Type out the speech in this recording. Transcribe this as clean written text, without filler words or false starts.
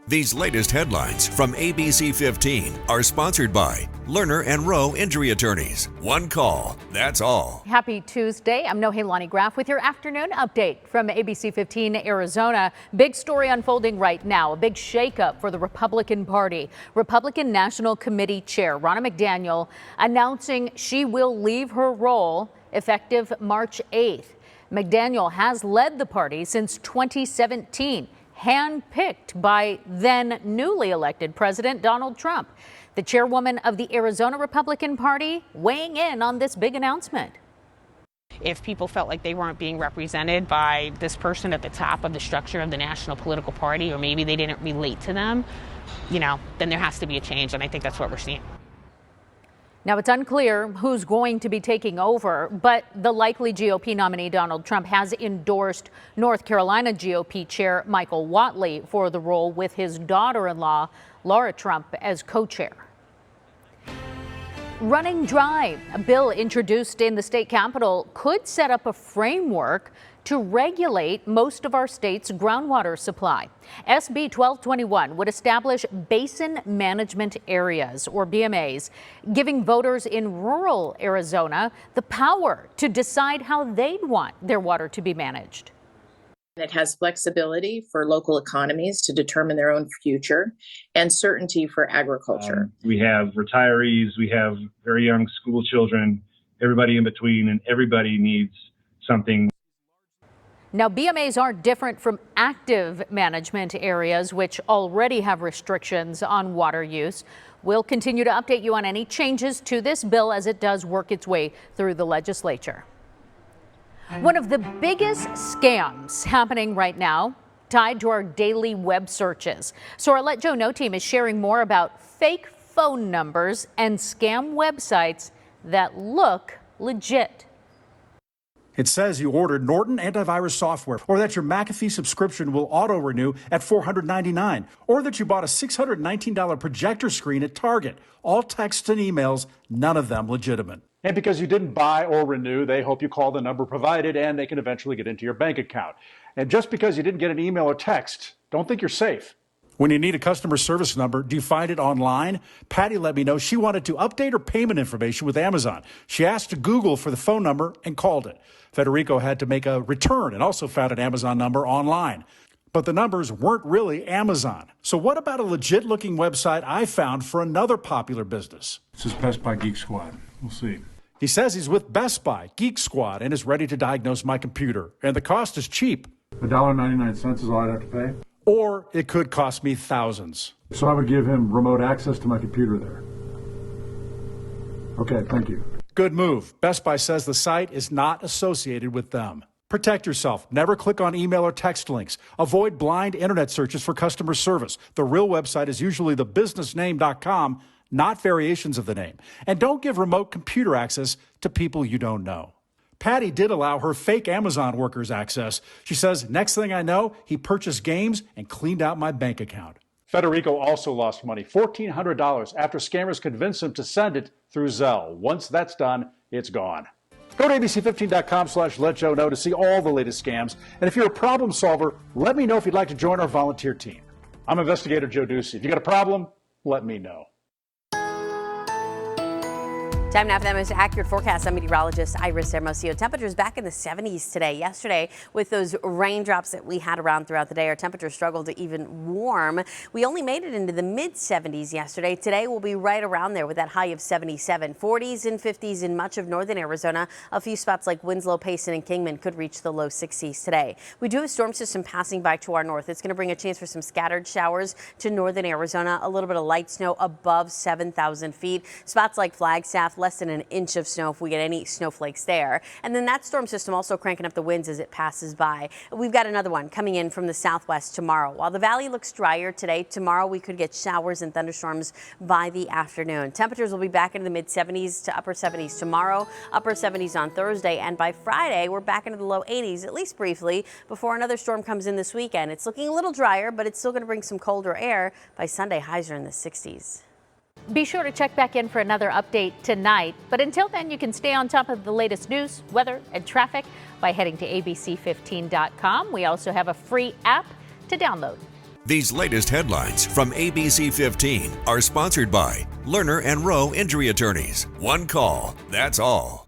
These latest headlines from ABC15 are sponsored by Lerner and Rowe Injury Attorneys. One call, that's all. Happy Tuesday. I'm Nohelani Graff with your afternoon update from ABC15 Arizona. Big story unfolding right now. A big shakeup for the Republican Party. Republican National Committee Chair Ronna McDaniel announcing she will leave her role effective March 8th. McDaniel has led the party since 2017. Handpicked by then newly elected President Donald Trump. The chairwoman of the Arizona Republican Party weighing in on this big announcement. If people felt like they weren't being represented by this person at the top of the structure of the national political party, or maybe they didn't relate to them, then there has to be a change, and I think that's what we're seeing. Now, it's unclear who's going to be taking over, but the likely GOP nominee Donald Trump has endorsed North Carolina GOP Chair Michael Whatley for the role, with his daughter-in-law Laura Trump as co-chair. Running dry, a bill introduced in the state capitol could set up a framework to regulate most of our state's groundwater supply. SB 1221 would establish basin management areas, or BMAs, giving voters in rural Arizona the power to decide how they'd want their water to be managed. It has flexibility for local economies to determine their own future and certainty for agriculture. We have retirees, we have very young school children, everybody in between, and everybody needs something. Now, BMAs are different from active management areas, which already have restrictions on water use. We'll continue to update you on any changes to this bill as it does work its way through the legislature. One of the biggest scams happening right now, tied to our daily web searches. So our Let Joe Know team is sharing more about fake phone numbers and scam websites that look legit. It says you ordered Norton antivirus software, or that your McAfee subscription will auto-renew at $499, or that you bought a $619 projector screen at Target. All texts and emails, none of them legitimate. And because you didn't buy or renew, they hope you call the number provided and they can eventually get into your bank account. And just because you didn't get an email or text, don't think you're safe. When you need a customer service number, do you find it online? Patty let me know she wanted to update her payment information with Amazon. She asked Google for the phone number and called it. Federico had to make a return and also found an Amazon number online. But the numbers weren't really Amazon. So what about a legit-looking website I found for another popular business? This is Best Buy Geek Squad. We'll see. He says he's with Best Buy Geek Squad and is ready to diagnose my computer. And the cost is cheap. $1.99 is all I'd have to pay. Or it could cost me thousands. So I would give him remote access to my computer there. Okay, thank you. Good move. Best Buy says the site is not associated with them. Protect yourself. Never click on email or text links. Avoid blind internet searches for customer service. The real website is usually thebusinessname.com, not variations of the name. And don't give remote computer access to people you don't know. Patty did allow her fake Amazon workers access. She says, next thing I know, he purchased games and cleaned out my bank account. Federico also lost money, $1,400, after scammers convinced him to send it through Zelle. Once that's done, it's gone. Go to abc15.com/letjoeknow to see all the latest scams. And if you're a problem solver, let me know if you'd like to join our volunteer team. I'm investigator Joe Ducey. If you got a problem, let me know. Time now for that most accurate forecast. I'm meteorologist Iris Hermosillo. Temperatures back in the 70s today. Yesterday, with those raindrops that we had around throughout the day, our temperatures struggled to even warm. We only made it into the mid-70s yesterday. Today, we'll be right around there with that high of 77. 40s and 50s in much of northern Arizona. A few spots like Winslow, Payson, and Kingman could reach the low 60s today. We do have a storm system passing by to our north. It's going to bring a chance for some scattered showers to northern Arizona. A little bit of light snow above 7,000 feet. Spots like Flagstaff, less than an inch of snow if we get any snowflakes there. And then that storm system also cranking up the winds as it passes by. We've got another one coming in from the southwest tomorrow. While the valley looks drier today, tomorrow we could get showers and thunderstorms by the afternoon. Temperatures will be back into the mid-70s to upper 70s tomorrow, upper 70s on Thursday, and by Friday we're back into the low 80s, at least briefly, before another storm comes in this weekend. It's looking a little drier, but it's still going to bring some colder air. By Sunday, highs are in the 60s. Be sure to check back in for another update tonight. But until then, you can stay on top of the latest news, weather, and traffic by heading to abc15.com. We also have a free app to download. These latest headlines from ABC15 are sponsored by Lerner and Rowe Injury Attorneys. One call, that's all.